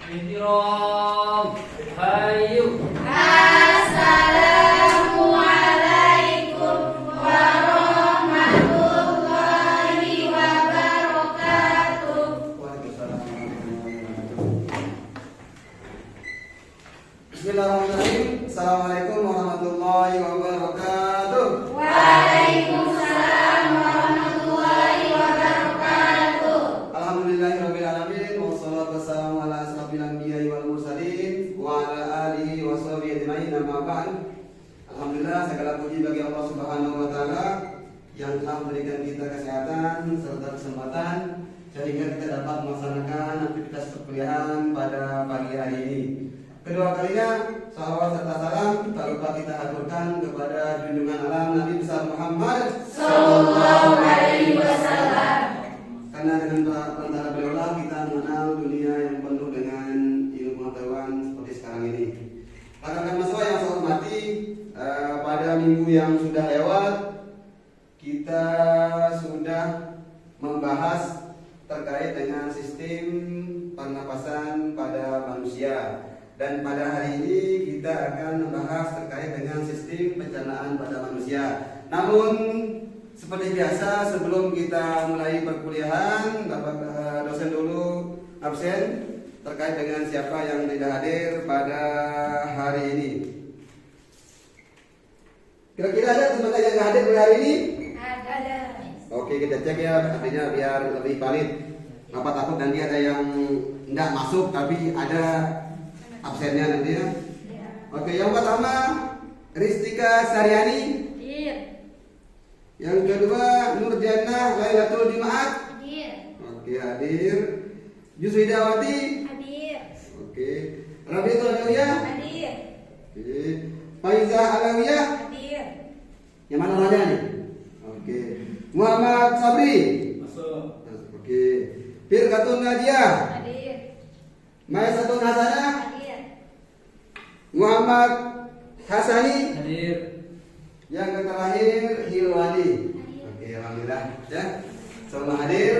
Ihtiram. Hayu. Assalamualaikum warahmatullahi wabarakatuh. Bismillahirrahmanirrahim. Assalamualaikum warahmatullahi wabarakatuh. Waalaikumsalam warahmatullahi wabarakatuh. Alhamdulillahirabbil alamin wassalatu wassalamu ala asrofil anbiya'i wal mursalin wa ala alihi washabihi ajmain, amma ba'd. Alhamdulillah, segala puji bagi Allah Subhanahu wa taala yang telah memberikan kita kesehatan serta kesempatan sehingga kita dapat melaksanakan aktivitas perkuliahan pada pagi hari ini. Kedua kalinya, salawat serta salam tak lupa kita aturkan kepada junjungan alam Nabi besar Muhammad Sallallahu alaihi wasallam. Karena dengan perantara beliau kita mengenal dunia yang penuh dengan ilmu pengetahuan seperti sekarang ini. Rekan-rekan mahasiswa yang saya hormati, pada minggu yang sudah lewat kita sudah membahas terkait dengan sistem pernapasan pada manusia. Dan pada hari ini kita akan membahas terkait dengan sistem pencernaan pada manusia. Namun seperti biasa, sebelum kita mulai perkuliahan, Bapak dosen dulu absen terkait dengan siapa yang tidak hadir pada hari ini. Kira-kira ada teman-teman yang hadir pada hari ini? Ada. Oke, kita cek ya, artinya biar lebih valid. Bapak takut nanti ada yang tidak masuk tapi ada absennya nanti ya. Oke, yang pertama Ristika Saryani. Hadir. Yang kedua Nurjannah Lailatul Dimaat. Hadir. Oke, hadir. Yuswidawati. Hadir. Oke. Rabiatul Alawiyah. Hadir. Oke. Faizah Alawiyah. Hadir. Yang mana orangnya nih? Oke. Muhammad Sabri. Masuk. Oke. Firqatun Najiyah. Hadir. Maisatun Hasanah. Hadir. Muhammad Hasani. Hadir. Yang terakhir Hilwadi. Oke, alhamdulillah ya. Semua hadir.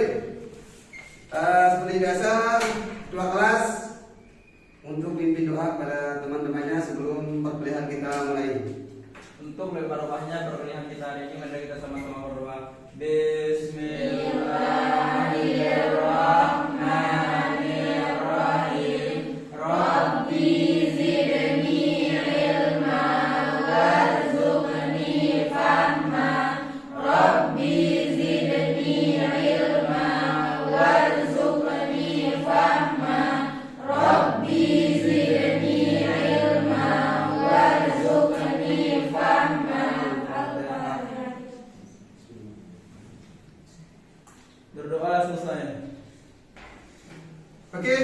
Seperti biasa, ketua kelas untuk pimpin doa pada teman-temannya sebelum perkuliahan kita mulai. Untuk barokahnya perkuliahan kita hari ini, mari kita sama-sama berdoa. Bismillahirrahmanirrahim. Rabbi zidni ilma warzuqni fahma. Rabbi zidni ilma warzuqni fahma. Rabbi zidni ilma warzuqni fahma. Berdoa selesai. Oke,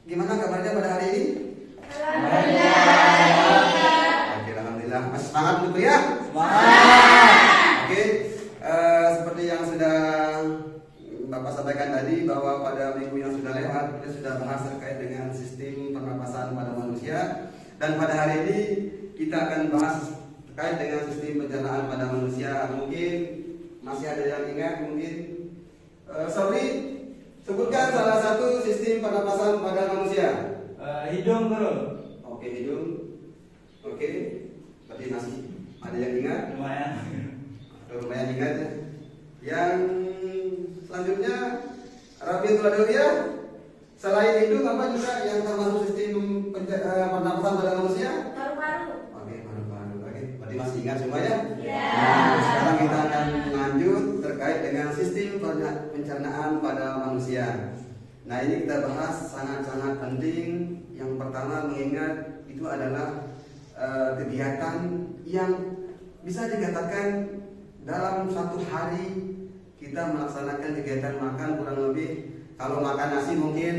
gimana kabarnya pada hari ini? Oke, alhamdulillah. Masih semangat gitu ya? Oke, seperti yang sudah Bapak sampaikan tadi bahwa pada minggu yang sudah lewat kita sudah bahas terkait dengan sistem pernapasan pada manusia, dan pada hari ini kita akan bahas terkait dengan sistem pencernaan pada manusia. Mungkin masih ada yang ingat, mungkin Sabri, sebutkan salah satu sistem pernapasan pada manusia. Hidung dulu. Oke, hidung. Oke, berarti masih ada yang ingat? Lumayan. Lumayan ingat ya. Yang selanjutnya Rabiatul Alawiyah, selain hidung apa juga yang termasuk sistem pernapasan pada manusia? Paru-paru. Oke, paru-paru. Oke, berarti masih ingat semuanya? Ya. Nah, sekarang kita akan lanjut terkait dengan sistem pencernaan pada manusia. Nah, ini kita bahas sangat-sangat penting. Yang pertama mengingat itu adalah kegiatan yang bisa dikatakan dalam satu hari kita melaksanakan kegiatan makan kurang lebih, kalau makan nasi mungkin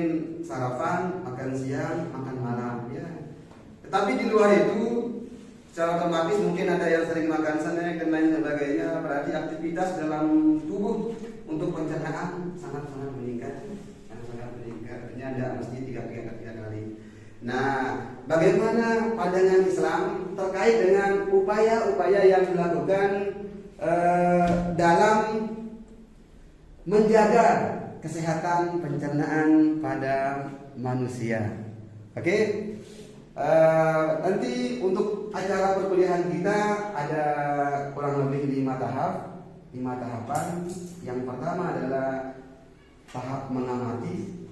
sarapan, makan siang, makan malam ya. Tetapi di luar itu secara otomatis mungkin ada yang sering makan snack dan lain sebagainya, berarti aktivitas dalam tubuh untuk pencernaan sangat-sangat meningkat. Ini ada mesti 3 kali. Nah, bagaimana pandangan Islam terkait dengan upaya-upaya yang dilakukan dalam menjaga kesehatan pencernaan pada manusia. Oke, nanti untuk acara perkuliahan kita ada kurang lebih 5 tahapan. Yang pertama adalah tahap mengamati,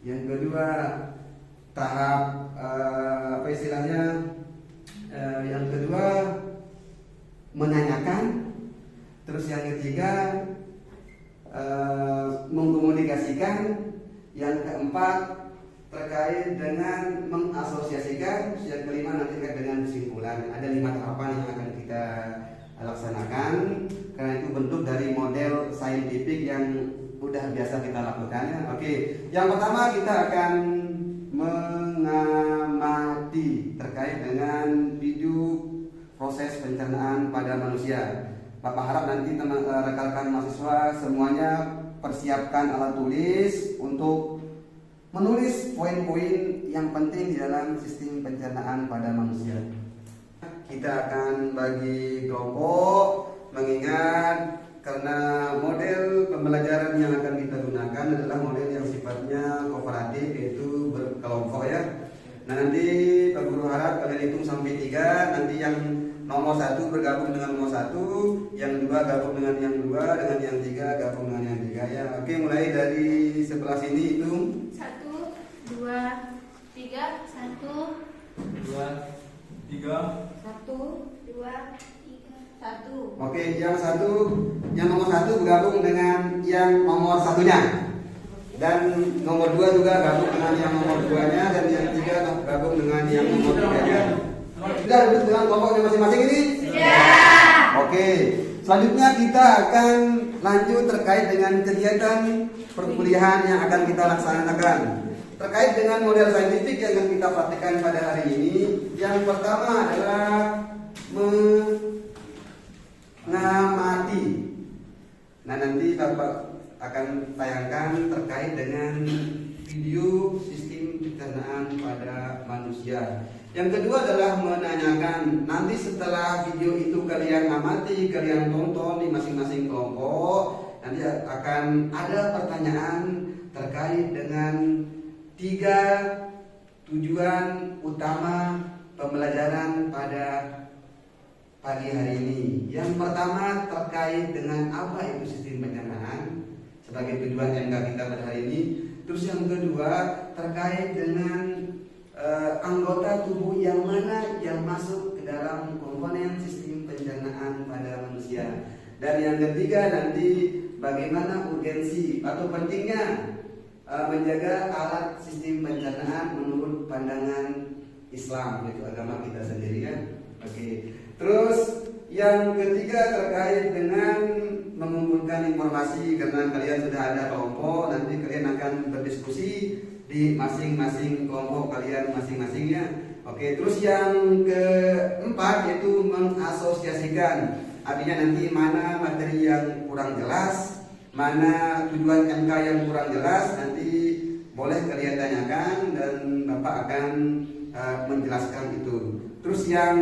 yang kedua tahap yang kedua menanyakan, terus yang ketiga mengkomunikasikan, yang keempat terkait dengan mengasosiasikan, yang kelima nanti terkait dengan kesimpulan. Ada 5 tahapan yang akan kita laksanakan karena itu bentuk dari model saintifik yang udah biasa kita lakukan ya. Oke, yang pertama kita akan mengamati terkait dengan video proses pencernaan pada manusia. Bapak harap nanti rekan-rekan mahasiswa semuanya persiapkan alat tulis untuk menulis poin-poin yang penting di dalam sistem pencernaan pada manusia. Kita akan bagi kelompok, mengingat karena model pembelajaran yang akan kita gunakan adalah model yang sifatnya kooperatif, yaitu berkelompok ya. Nah, nanti Pak Guru harap kalian hitung sampai 3, nanti yang nomor 1 bergabung dengan nomor 1, yang 2 gabung dengan yang 2, dengan yang 3 gabung dengan yang 3 ya. Oke, mulai dari sebelah sini hitung 1, 2, 3, 1, 2, 3. 1, 2, 3, 1. Oke, yang nomor 1 bergabung dengan yang nomor 1-nya. Dan nomor 2 juga gabung dengan yang nomor 2-nya, dan yang 3 gabung dengan yang nomor 3-nya. Sudah duduk dengan kelompoknya masing-masing ini? Sudah. Oke, selanjutnya kita akan lanjut terkait dengan kegiatan perkuliahan yang akan kita laksanakan. Terkait dengan model saintifik yang akan kita praktikkan pada hari ini, yang pertama adalah mengamati. Nah, nanti Bapak akan tayangkan terkait dengan video sistem pencernaan pada manusia. Yang kedua adalah menanyakan. Nanti setelah video itu kalian amati, kalian tonton di masing-masing kelompok, nanti akan ada pertanyaan terkait dengan 3 tujuan utama pembelajaran pada pagi hari ini. Yang pertama terkait dengan apa itu sistem pencernaan sebagai tujuan MK kita pada hari ini. Terus yang kedua terkait dengan anggota tubuh yang mana yang masuk ke dalam komponen sistem pencernaan pada manusia. Dan yang ketiga nanti bagaimana urgensi atau pentingnya menjaga alat sistem pencernaan menurut pandangan Islam, yaitu agama kita sendiri ya. Oke. Terus yang ketiga terkait dengan mengumpulkan informasi, karena kalian sudah ada kelompok, nanti kalian akan berdiskusi di masing-masing kelompok kalian masing-masingnya. Oke, terus yang keempat yaitu mengasosiasikan. Artinya nanti mana materi yang kurang jelas, mana tujuan MK yang kurang jelas, nanti boleh kalian tanyakan dan Bapak akan menjelaskan itu. Terus yang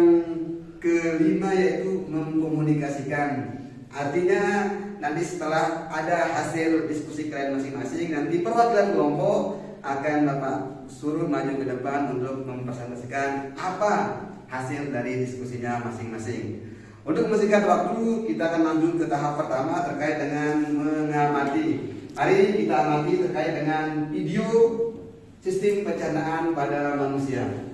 kelima yaitu mengkomunikasikan. Artinya nanti setelah ada hasil diskusi kalian masing-masing, nanti perwakilan kelompok akan Bapak suruh maju ke depan untuk mempresentasikan apa hasil dari diskusinya masing-masing. Untuk mempersingkat waktu, kita akan lanjut ke tahap pertama terkait dengan mengamati. Mari kita amati terkait dengan video sistem pencernaan pada manusia.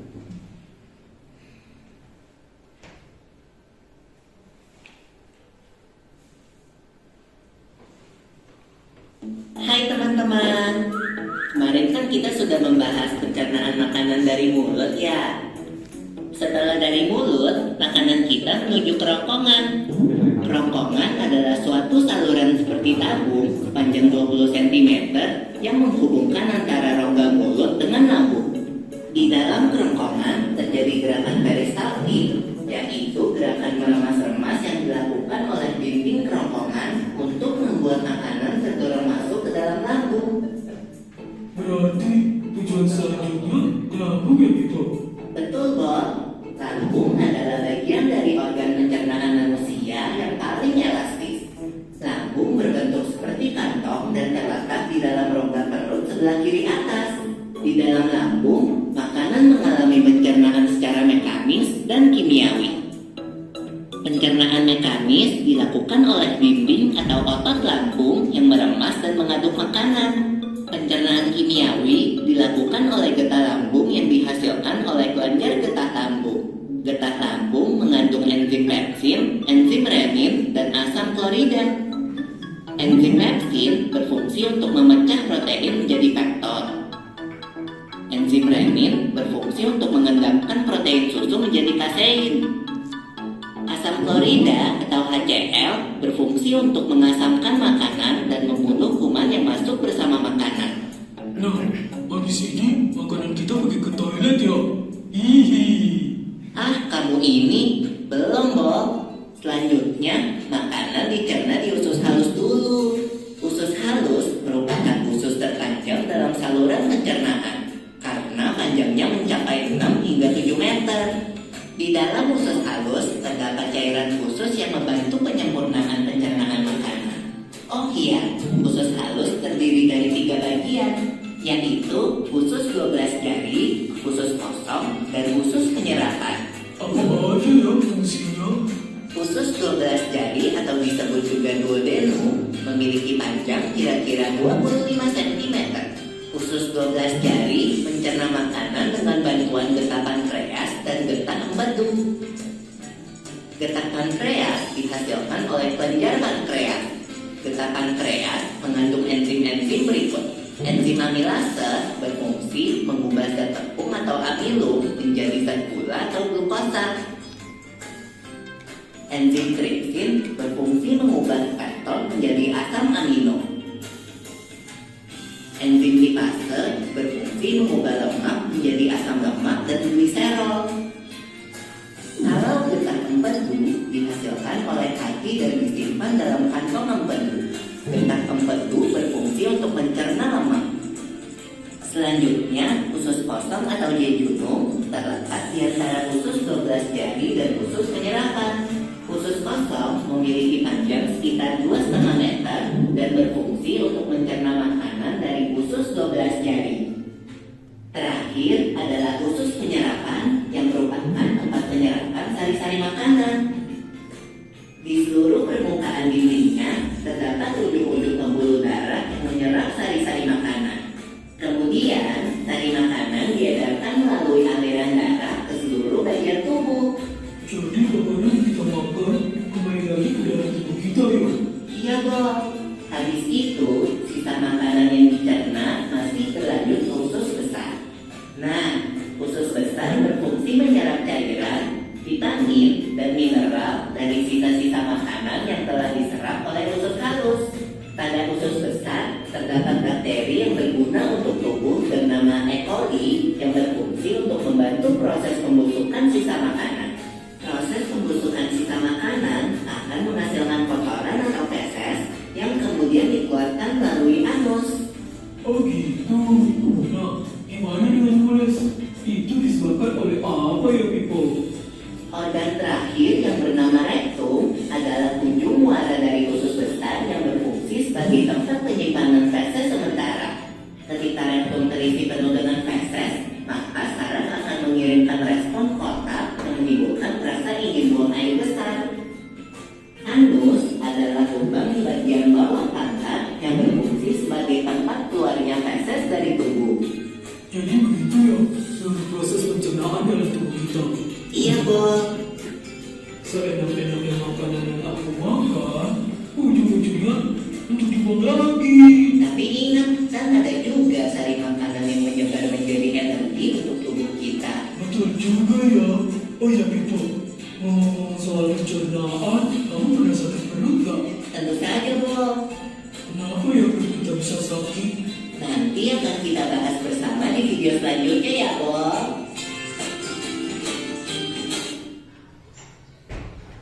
Hai teman-teman, kemarin kan kita sudah membahas pencernaan makanan dari mulut ya. Setelah dari mulut, makanan kita menuju kerongkongan. Kerongkongan adalah suatu saluran seperti tabung sepanjang 20 cm yang menghubungkan antara rongga mulut dengan lambung. Di dalam kerongkongan terjadi gerakan peristaltik, yaitu gerakan meremas-remas yang dilakukan oleh dinding kerongkongan untuk membuat makanan terdorong masuk ke dalam lambung. Berarti tujuan selanjutnya lambung ya gitu? Betul, Bob. Lambung adalah bagian dari organ pencernaan manusia yang paling elastis. Lambung berbentuk seperti kantong dan terletak di sebelah kiri atas. Di dalam lambung, makanan mengalami pencernaan secara mekanis dan kimiawi. Pencernaan mekanis dilakukan oleh dinding atau otot lambung yang meremas dan mengaduk makanan. Pencernaan kimiawi dilakukan oleh getah lambung yang dihasilkan oleh kelenjar getah lambung. Getah lambung mengandung enzim pepsin, enzim renin, dan asam klorida. Enzim pepsin berfungsi untuk memecah protein menjadi peptid. Enzim renin berfungsi untuk mengendapkan protein susu menjadi kasein. Asam klorida atau HCl berfungsi untuk mengasamkan makanan dan membunuh kuman yang masuk bersama makanan. Nah, habis ini makanan kita pergi ke toilet ya. Hihi. Ah, kamu ini belum, Bob. Selanjutnya, makanan dicerna di usus halus dulu. Usus halus merupakan usus terpanjang dalam saluran pencernaan karena panjangnya mencapai 6 hingga 7 meter. Di dalam usus halus terdapat cairan khusus yang membantu penyempurnaan pencernaan makanan. Oh iya, usus halus terdiri dari 3 bagian, yaitu usus 12 jari, usus kosong, dan usus penyerapan. Apa aja ya fungsinya? Usus 12 jari atau disebut juga duodenum memiliki panjang kira-kira 25 cm. Usus 12 jari mencerna makanan dengan bantuan getah pankreas dan getah empedu. Getah pankreas dihasilkan oleh kelenjar pankreas. Getah pankreas mengandung enzim-enzim berikut. Enzim amilase berfungsi mengubah zat tepung atau amilum menjadi zat gula atau glukosa. Enzim tripsin berfungsi mengubah ketol menjadi asam amino. Enzim lipase berfungsi mengubah lemak menjadi asam lemak dan gliserol. Kalau getah empedu dihasilkan oleh hati dan disimpan dalam kantong empedu. Getah empedu berfungsi untuk mencerna lemak. Selanjutnya, usus kosong atau jejunum terletak di antara usus 12 jari dan usus penyerapan. Usus kosong memiliki panjang sekitar 2,5 meter dan berfungsi untuk mencerna makanan dari usus 12 jari. Terakhir adalah usus penyerapan yang merupakan tempat penyerapan sari-sari makanan. Di seluruh permukaan dindingnya terdapat ujung-ujung pembuluh darah yang menyerap sari-sari makanan. Kemudian, sari makanan diedarkan melalui aliran darah ke seluruh bagian tubuh. Jadi makanan yang kita makan kembali lagi ke dalam tubuh kita ya. Iya, Bob. Habis itu, sisa makanan yang dicerna masih berlanjut ke usus besar. Nah, usus besar berfungsi menyerap cairan, vitamin, dan mineral dari sisa-sisa makanan yang telah diserap oleh usus halus. Pada usus besar terdapat bakteri yang berguna untuk tubuh bernama E. coli yang berfungsi untuk membantu proses pembusukan sisa makanan. Proses pembusukan sisa makanan akan menghasilkan kotoran atau feses yang kemudian dikeluarkan melalui anus. Oh gitu. Nah, gimana dengan mules? Itu disebabkan oleh apa ya, Pipo? Organ terakhir yang bernama rektum adalah ujung muara dari usus besar yang berfungsi sebagai tempat penyimpanan feses sementara. Ketika rektum terisi penuh dengan feses, maka saraf akan mengirimkan respon kotak yang menimbulkan rasa ingin buang air besar. Anus adalah lubang di bagian bawah pantat yang berfungsi sebagai tempat keluarnya feses dari tubuh. Jadi begitu ya, seluruh proses pencernaan dalam tubuh kita. Iya, Bob. Seenak-enaknya makanan yang aku makan, ujung-ujungnya untuk dibuang lagi. Tapi ingat, kan ada juga sari makanan yang menyebar menjadi energi untuk tubuh kita. Betul juga ya. Oh ya, Pipo. Ngomong soal pencernaan, kamu pernah sakit perut gak? Tentu saja, Bob. Kenapa ya perut kita bisa sakit? Nanti akan kita bahas bersama di video selanjutnya ya, Bob.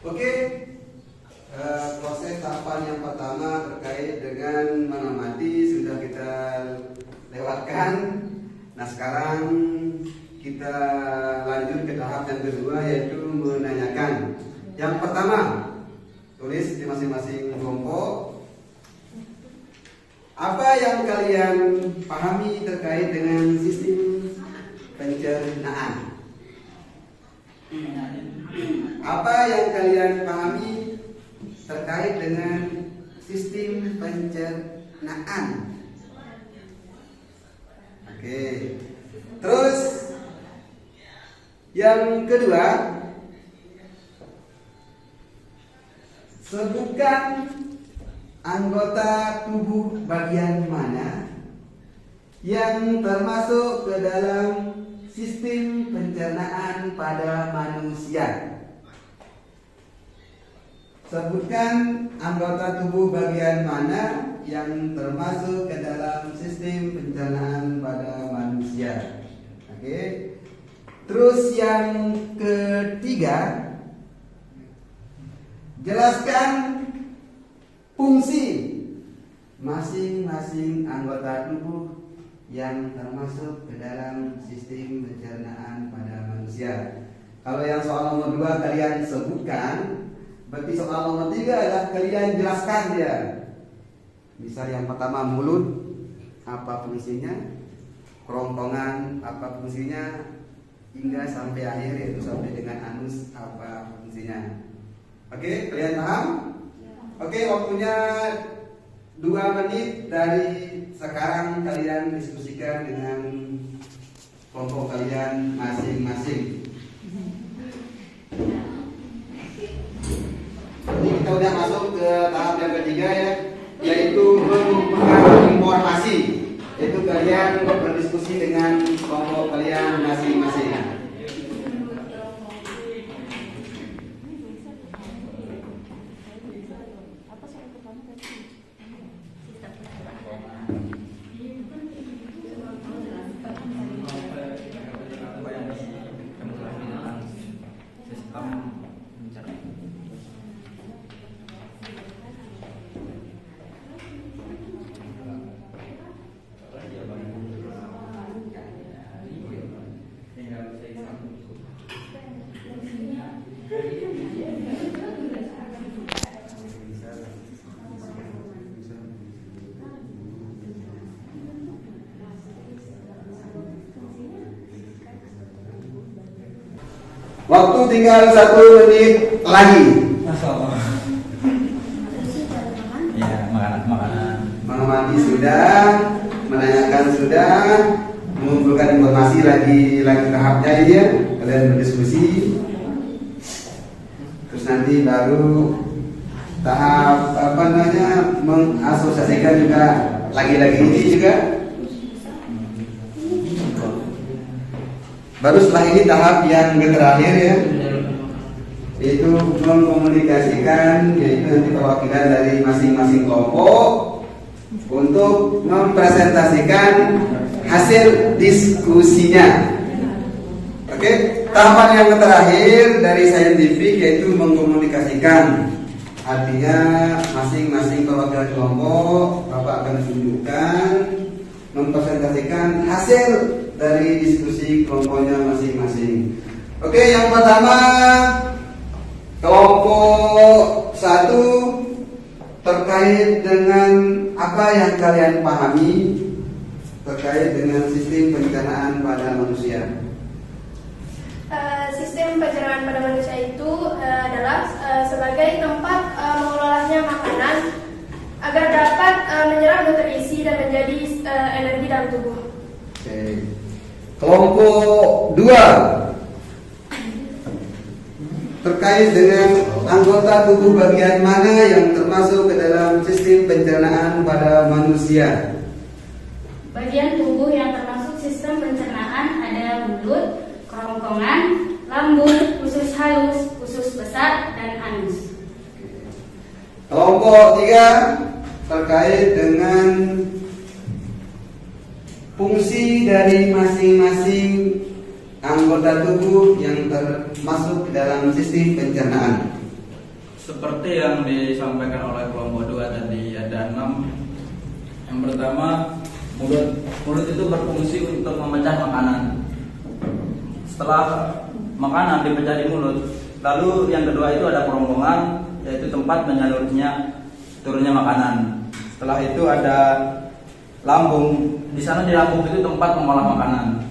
Oke, proses tahapan yang pertama terkait dengan mengamati sudah kita lewatkan. Nah, sekarang kita lanjut ke tahap yang kedua, yaitu menanyakan. Yang pertama, tulis di masing-masing kelompok. Apa yang kalian pahami terkait dengan sistem pencernaan? Apa yang kalian pahami terkait dengan sistem pencernaan? Oke. Terus yang kedua, sebutkan anggota tubuh bagian mana yang termasuk ke dalam sistem pencernaan pada manusia. Sebutkan anggota tubuh bagian mana yang termasuk ke dalam sistem pencernaan pada manusia. Oke. Terus yang ketiga, jelaskan fungsi masing-masing anggota tubuh yang termasuk ke dalam sistem pencernaan pada manusia. Kalau yang soal nomor 2 kalian sebutkan, berarti soal nomor 3 adalah kalian jelaskan dia. Misal yang pertama mulut, apa fungsinya? Kerongkongan, apa fungsinya? Hingga sampai akhir, yaitu sampai dengan anus, apa fungsinya. Oke, kalian paham? Oke, waktunya 2 menit dari sekarang. Kalian diskusikan dengan kelompok kalian masing-masing. Ini kita udah masuk ke tahap yang ketiga ya, yaitu mengumpulkan informasi. Itu kalian berdiskusi dengan kelompok kalian masing-masing. Waktu tinggal 1 menit lagi. Ya, makanan. Mengamati sudah, menanyakan sudah, mengumpulkan informasi lagi tahapnya ini ya. Kalian berdiskusi. Terus nanti baru tahap mengasosiasikan juga lagi-lagi ini juga. Baru setelah ini tahap yang terakhir ya, yaitu mengkomunikasikan, yaitu nanti perwakilan dari masing-masing kelompok untuk mempresentasikan hasil diskusinya. Oke, tahapan yang terakhir dari saintifik yaitu mengkomunikasikan. Artinya masing-masing perwakilan kelompok Bapak akan tunjukkan, mempresentasikan hasil dari diskusi kelompoknya masing-masing. Oke, yang pertama kelompok 1 terkait dengan apa yang kalian pahami terkait dengan sistem pencernaan pada manusia. Sistem pencernaan pada manusia itu adalah sebagai tempat mengolahnya makanan agar dapat menyerap nutrisi dan menjadi energi dalam tubuh. Oke. Kelompok 2 terkait dengan anggota tubuh bagian mana yang termasuk ke dalam sistem pencernaan pada manusia. Bagian tubuh yang termasuk sistem pencernaan ada mulut, kerongkongan, lambung, usus halus, usus besar, dan anus. Kelompok 3 terkait dengan fungsi dari masing-masing anggota tubuh yang termasuk ke dalam sistem pencernaan. Seperti yang disampaikan oleh kelompok 2 tadi, ada 6. Yang pertama, mulut itu berfungsi untuk memecah makanan. Setelah makanan dipecah di mulut, lalu yang kedua itu ada kerongkongan, yaitu tempat menyalurnya turunnya makanan. Setelah itu ada lambung. Di sana di lambung itu tempat mengolah makanan.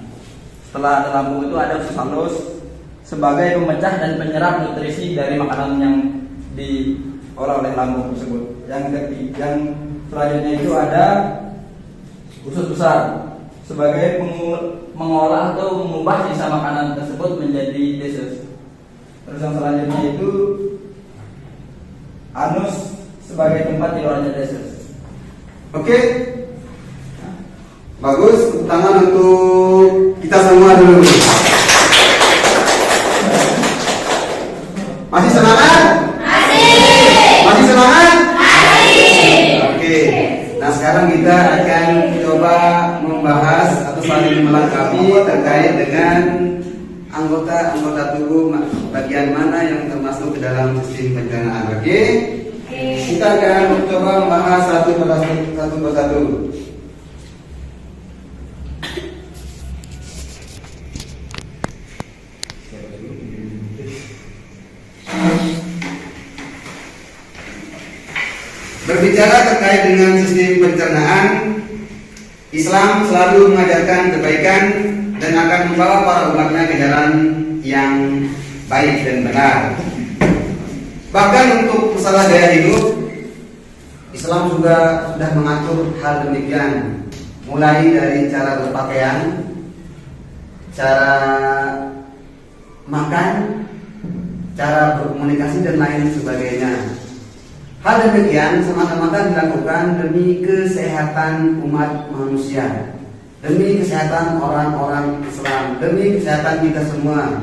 Setelah ada lambung itu ada usus halus sebagai pemecah dan penyerap nutrisi dari makanan yang diolah oleh lambung tersebut. Yang selanjutnya itu ada usus besar sebagai mengolah atau mengubah sisa makanan tersebut menjadi deses. Terus yang selanjutnya itu anus sebagai tempat tidurnya deses. Oke, bagus. Tepuk tangan untuk kita semua dulu. Masih semangat? Masih semangat? Oke. Nah sekarang kita akan coba membahas atau saling melengkapi terkait dengan anggota tubuh bagian mana yang termasuk ke dalam sistem pencernaan. Oke? Kita akan mencoba membahas satu persatu. Berbicara terkait dengan sistem pencernaan, Islam selalu mengajarkan kebaikan dan akan membawa para umatnya ke jalan yang baik dan benar. Bahkan untuk masalah gaya hidup, Islam juga sudah mengatur hal demikian, mulai dari cara berpakaian, cara makan, cara berkomunikasi dan lain sebagainya. Hal demikian semata-mata dilakukan demi kesehatan umat manusia, demi kesehatan orang-orang Islam, demi kesehatan kita semua,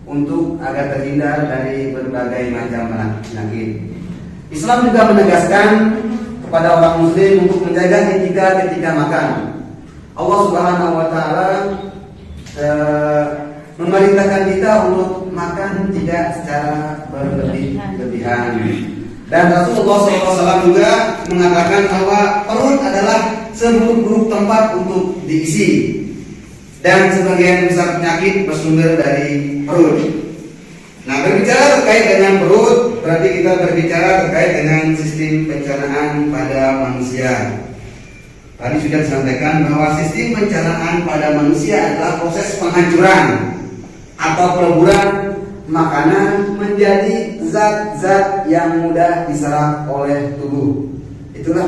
untuk agar terhindar dari berbagai macam penyakit. Islam juga menegaskan kepada orang muslim untuk menjaga etika ketika makan. Allah Subhanahu wa taala memerintahkan kita untuk makan tidak secara berlebihan. Dan Rasulullah SAW juga mengatakan bahwa perut adalah seburuk-buruk tempat untuk diisi, dan sebagian besar penyakit bersumber dari perut. Nah, berbicara terkait dengan perut, berarti kita berbicara terkait dengan sistem pencernaan pada manusia. Tadi sudah disampaikan bahwa sistem pencernaan pada manusia adalah proses penghancuran atau peleburan makanan menjadi zat-zat yang mudah diserap oleh tubuh. Itulah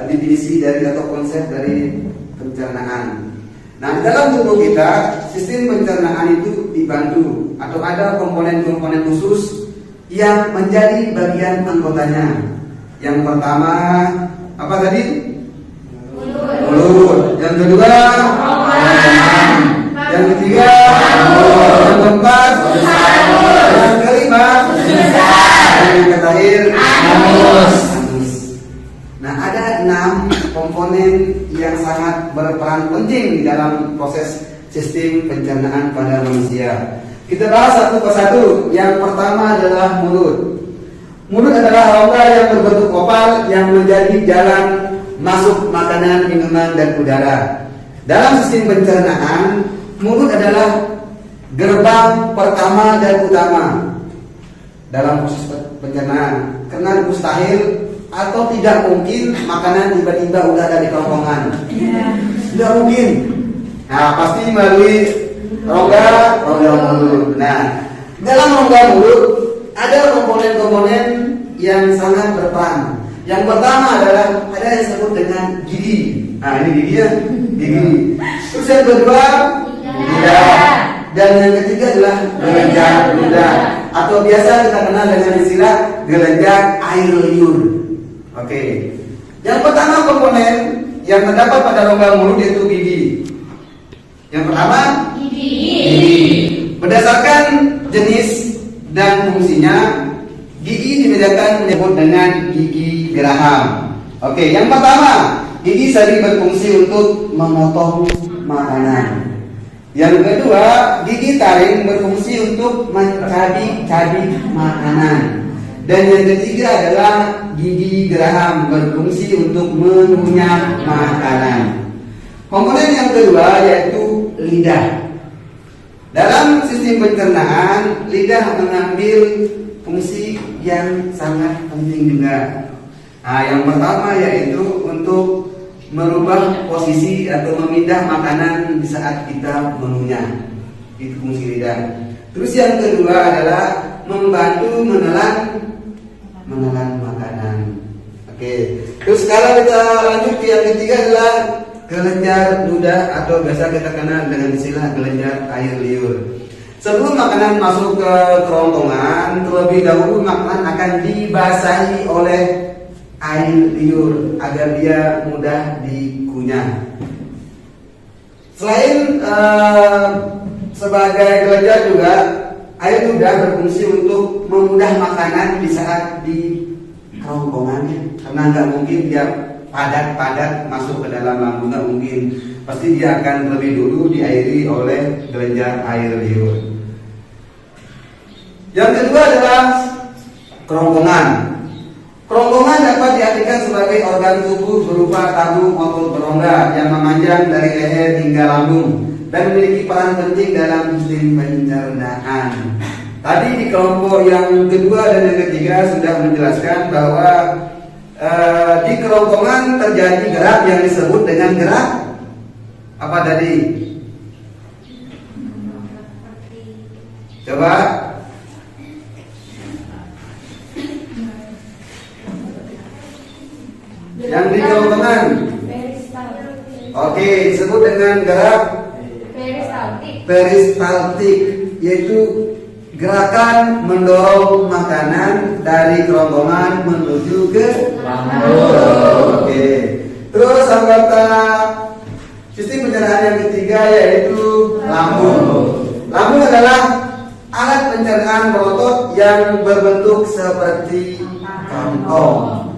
definisi dari atau konsep dari pencernaan. Nah, di dalam tubuh kita, sistem pencernaan itu dibantu atau ada komponen-komponen khusus yang menjadi bagian anggotanya. Yang pertama, apa tadi? Mulut. Yang kedua, yang ketiga, yang keempat, yang kelima, dan yang terakhir, anus. Nah, ada 6 komponen yang sangat berperan penting di dalam proses sistem pencernaan pada manusia. Kita bahas satu persatu. Yang pertama adalah mulut. Mulut adalah rongga yang berbentuk oval yang menjadi jalan masuk makanan, minuman, dan udara. Dalam sistem pencernaan, mulut adalah gerbang pertama dan utama dalam proses pencernaan, karena mustahil atau tidak mungkin makanan tiba-tiba udah ada di kerongkongan. Tidak mungkin. Nah, pasti melalui rongga mulut. Nah, dalam rongga mulut ada komponen-komponen yang sangat berperan. Yang pertama adalah ada yang disebut dengan gigi. Nah, ini gigi ya, gigi. Terus yang kedua, lidah. Dan yang ketiga adalah kelenjar ludah, atau biasa kita kenal dengan istilah kelenjar air liur. Oke. Yang pertama komponen yang terdapat pada rongga mulut yaitu gigi. Yang pertama, gigi. Berdasarkan jenis dan fungsinya, gigi dibedakan menyebut dengan gigi geraham. Oke, yang pertama, gigi sering berfungsi untuk memotong makanan. Yang kedua, gigi taring berfungsi untuk mencabik-cabik makanan. Dan yang ketiga adalah gigi geraham berfungsi untuk mengunyah makanan. Komponen yang kedua yaitu lidah. Dalam sistem pencernaan, lidah mengambil fungsi yang sangat penting juga. Nah, yang pertama yaitu untuk merubah posisi atau memindah makanan di saat kita mengunyah. Itu fungsi lidah. Terus yang kedua adalah membantu menelan makanan. Oke. Terus kalau kita lanjut ke yang ketiga adalah kelenjar ludah atau biasa kita kenal dengan istilah kelenjar air liur. Sebelum makanan masuk ke kerongkongan, terlebih dahulu makanan akan dibasahi oleh air liur agar dia mudah dikunyah. Selain sebagai kelenjar juga, air ludah berfungsi untuk memudah makanan di saat di kerongkongannya, karena nggak mungkin dia padat masuk ke dalam lambung, nggak mungkin. Pasti dia akan terlebih dulu diairi oleh kelenjar air liur. Yang kedua adalah kerongkongan. Kerongkongan dapat diartikan sebagai organ tubuh berupa tabung otot berongga yang memanjang dari leher hingga lambung dan memiliki peran penting dalam sistem pencernaan. Tadi di kelompok yang kedua dan yang ketiga sudah menjelaskan bahwa di kerongkongan terjadi gerak yang disebut dengan gerak apa tadi? Coba. Yang di kerongkongan. Oke, disebut dengan gerak peristaltik, yaitu gerakan mendorong makanan dari kerongkongan menuju ke lambung. Oke. Terus anggota sistem pencernaan yang ketiga yaitu lambung. Lambung adalah alat pencernaan berotot yang berbentuk seperti kantong.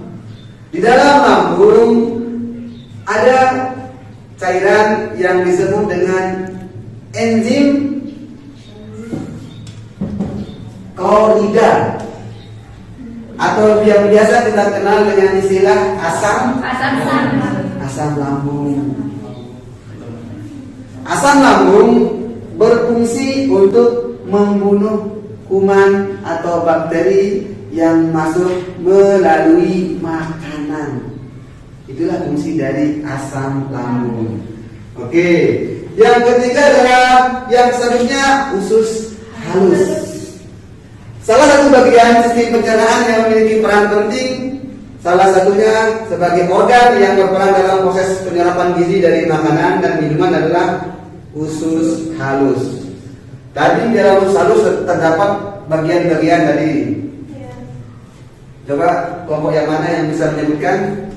Di dalam lambung ada cairan yang disebut dengan enzim klorida atau yang biasa kita kenal dengan istilah asam lambung. Asam lambung berfungsi untuk membunuh kuman atau bakteri yang masuk melalui makanan. Itulah fungsi dari asam lambung. Oke, yang ketiga adalah yang selanjutnya usus halus. Salah satu bagian sistem pencernaan yang memiliki peran penting, salah satunya sebagai organ yang berperan dalam proses penyerapan gizi dari makanan dan minuman adalah usus halus. Tadi di dalam usus halus terdapat bagian-bagian tadi. Coba kelompok yang mana yang bisa menyebutkan?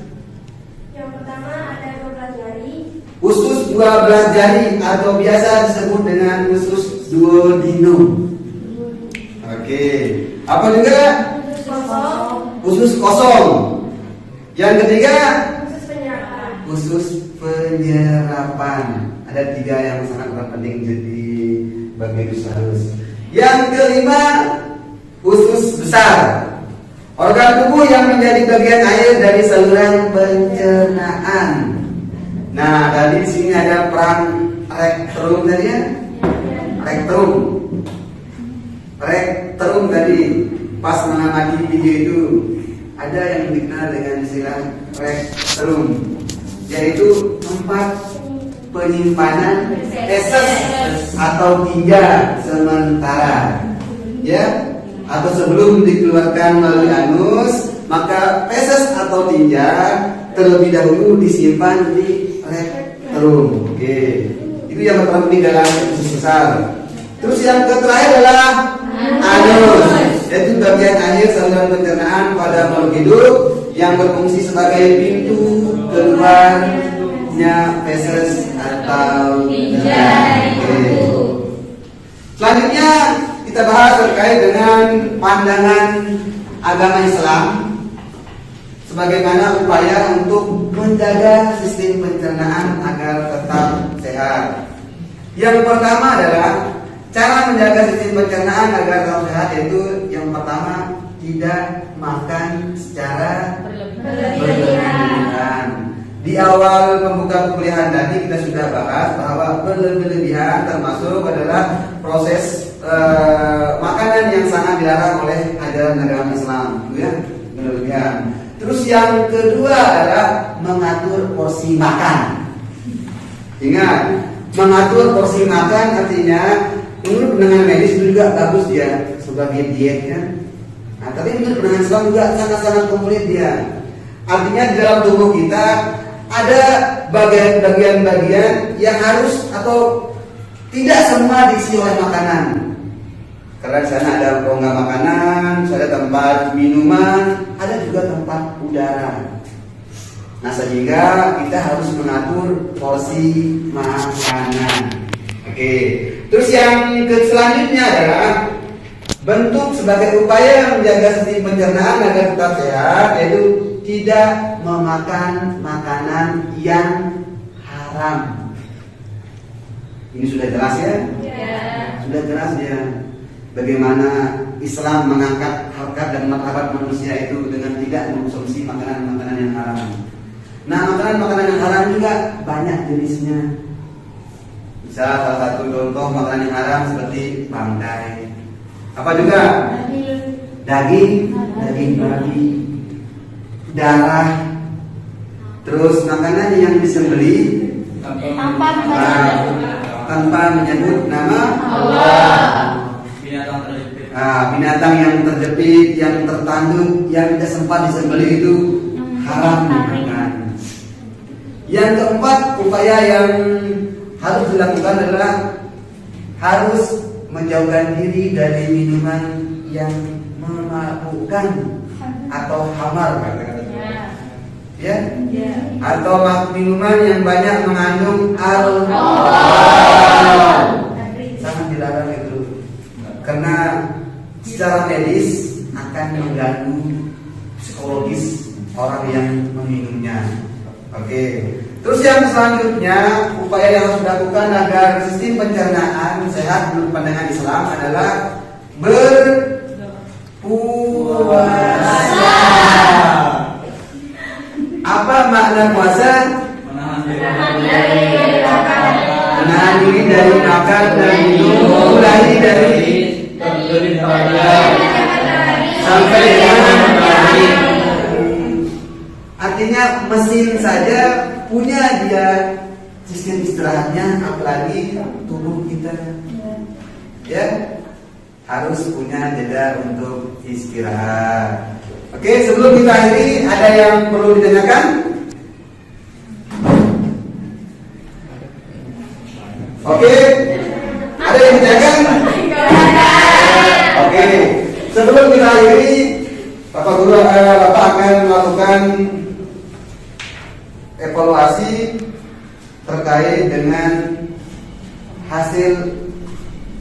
Yang pertama ada 12 jari. Usus 12 jari atau biasa disebut dengan usus duodenum. Oke. Apa juga? Usus kosong. Usus kosong. Yang ketiga, Usus penyerapan. usus penyerapan. Ada 3 yang sangat penting di bagian usus halus. Yang kelima, usus besar. Organ tubuh yang menjadi bagian air dari saluran pencernaan. Nah, tadi di sini ada peran rektrum tadi ya. Rektrum tadi pas mengamati video itu ada yang dikenal dengan istilah rektrum, yaitu tempat penyimpanan feses atau tinja sementara. Ya. Atau sebelum dikeluarkan melalui anus, maka feses atau tinja terlebih dahulu disimpan di rektrum. Oke, itu yang pertama dalam usus besar. Terus yang terakhir adalah anus, yaitu bagian akhir saluran pencernaan pada makhluk hidup yang berfungsi sebagai pintu keluarnya feses atau tinja. Selanjutnya kita bahas terkait dengan pandangan agama Islam sebagaimana upaya untuk menjaga sistem pencernaan agar tetap sehat. Yang pertama adalah cara menjaga sistem pencernaan agar tetap sehat, yaitu yang pertama tidak makan secara berlebihan. Di awal pembuka kuliahan tadi kita sudah bahas bahwa berlebihan termasuk adalah proses makanan yang sangat dilarang oleh ajaran agama Islam, gitu ya, berlebihan. Terus yang kedua adalah mengatur porsi makan. Ingat, mengatur porsi makan artinya menurut pandangan medis itu juga bagus dia sebagai diet kan. Nah, tapi menurut pandangan Islam juga sangat-sangat komplit dia. Artinya di dalam tubuh kita ada bagian-bagian yang harus atau tidak semua diisi oleh makanan. Karena di sana ada rongga makanan, ada tempat minuman, ada juga tempat udara. Nah, sehingga kita harus mengatur porsi makanan. Oke. Terus yang selanjutnya adalah bentuk sebagai upaya menjaga sistem pencernaan agar tetap sehat, yaitu tidak memakan makanan yang haram. Ini sudah jelas ya? Sudah jelas ya. Bagaimana Islam mengangkat harkat dan martabat manusia itu dengan tidak mengkonsumsi makanan-makanan yang haram. Nah, makanan-makanan yang haram juga banyak jenisnya. Misal salah satu contoh makanan yang haram seperti bangkai. Apa juga? Daging babi, darah. Terus makanan yang disembelih tanpa menyebut nama Allah. Binatang yang terjepit, yang tertanduk, yang tidak sempat disembelih itu haram dimakan. Yang keempat, upaya yang harus dilakukan adalah harus menjauhkan diri dari minuman yang memabukkan atau khamar, ya, atau minuman yang banyak mengandung alkohol. Sangat dilarang itu, karena secara medis akan mengganggu psikologis orang yang meminumnya. Oke. Terus yang selanjutnya, upaya yang harus dilakukan agar sistem pencernaan sehat menurut pandangan Islam adalah berpuasa. Apa makna puasa? Menahan diri dari makan dan minum mulai dari sampai dengan matahari. Artinya mesin saja punya dia sistem istirahatnya, apalagi tubuh kita, ya harus punya jeda untuk istirahat. Oke, sebelum kita akhiri, ada yang perlu ditanyakan? Oke, ada yang ditanyakan? Oke, sebelum kita akhiri, Bapak Guru, Bapak akan melakukan evaluasi terkait dengan hasil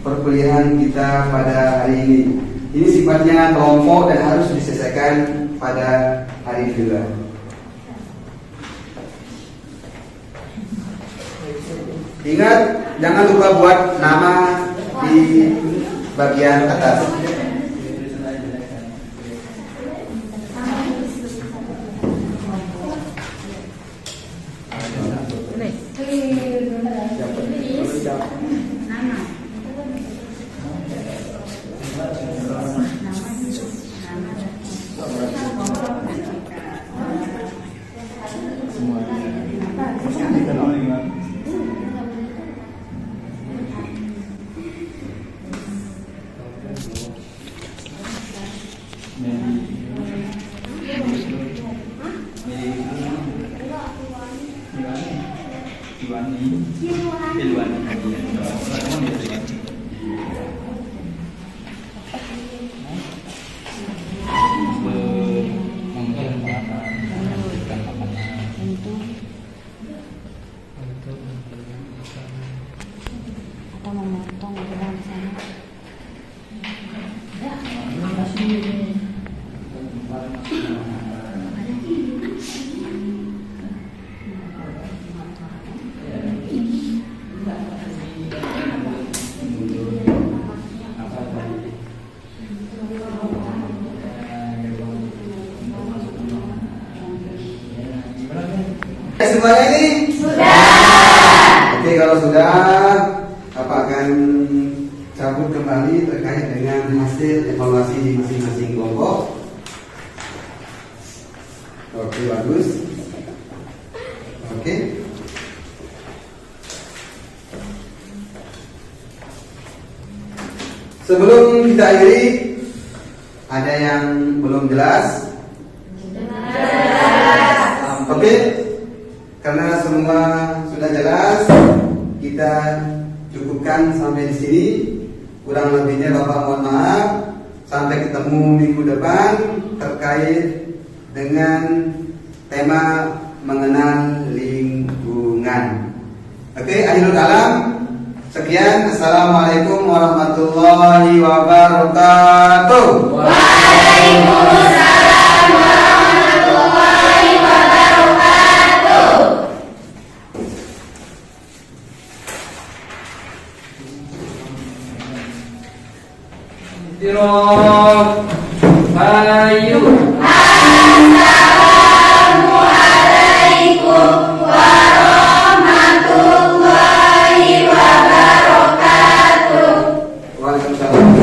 perkuliahan kita pada hari ini. Ini sifatnya kelompok dan harus diselesaikan pada hari kedua. Ingat, jangan lupa buat nama di bagian atas. Semuanya ini? Sudah. Oke, kalau sudah, Bapak akan cabut kembali terkait dengan hasil evaluasi di masing-masing kelompok. Oke, bagus. Sebelum kita akhiri, ada yang belum jelas? Oke, karena semua sudah jelas, kita cukupkan sampai di sini. Kurang lebihnya Bapak mohon maaf. Sampai ketemu minggu depan terkait dengan tema mengenal lingkungan. Oke, akhirul kalam. Sekian, assalamualaikum warahmatullahi wabarakatuh. Waalaikumsalam warahmatullahi wabarakatuh. Tirok Ayu. Assalamualaikum warahmatullahi wabarakatuh. Waalaikumsalam.